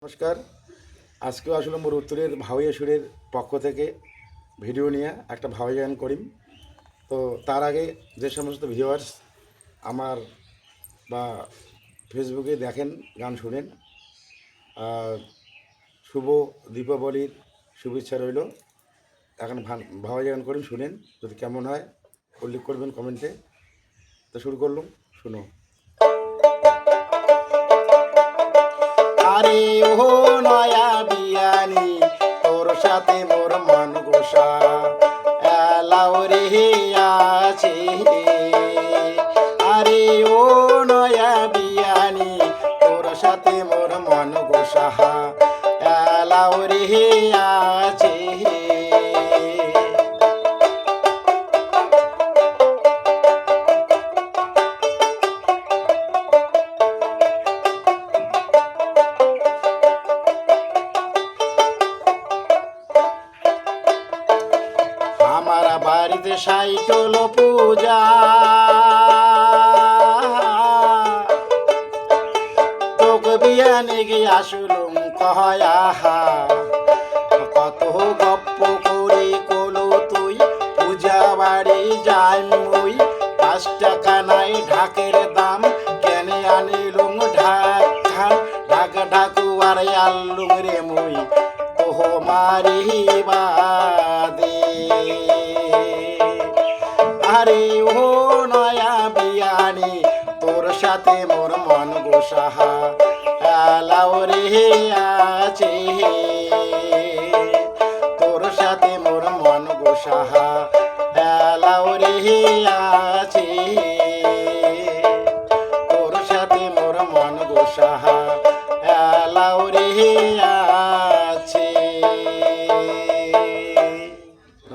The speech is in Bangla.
নমস্কার। আজকেও আসলে মোর উত্তরের ভাওয়াইয়া সুরের পক্ষ থেকে ভিডিও নিয়ে একটা ভাওয়াইয়া গান করিম। তো তার আগে যে সমস্ত ভিউয়ার্স আমার বা ফেসবুকে দেখেন গান শুনেন, শুভ দীপাবলির শুভেচ্ছা রইল। এখন ভাওয়াইয়া গান করিম, শুনেন, যদি কেমন হয় উল্লেখ করবেন কমেন্টে। তো শুরু করলাম, শুনো। আরে ও নয়া বিয়ানি, তোর সাথে মোর মন গোসা এলাও রে আছে। আরে ও নয়া বিয়ানি, তোর সাথে মোর মন গোসা এলাও রে আছে। আমার বাড়িতে সাইটল পূজা, তোকে বিয়ানে গিয়ে আসলুম কহয়া, কত গপ্প করে কলো তুই, পূজা বাড়ি যাই মুই, 5 টাকা নাই ঢাকের দাম, কেনে আনিলুম ঢাক ঢাক ঢাকু আর আল্লুম রে মুই তোহ মারি বাদে। আরে ও নয়া বিয়ানি, তোর সাথে মোর মন গোসাহা এলাও রে আছে। তোর সাথে মোর মন গোসাহা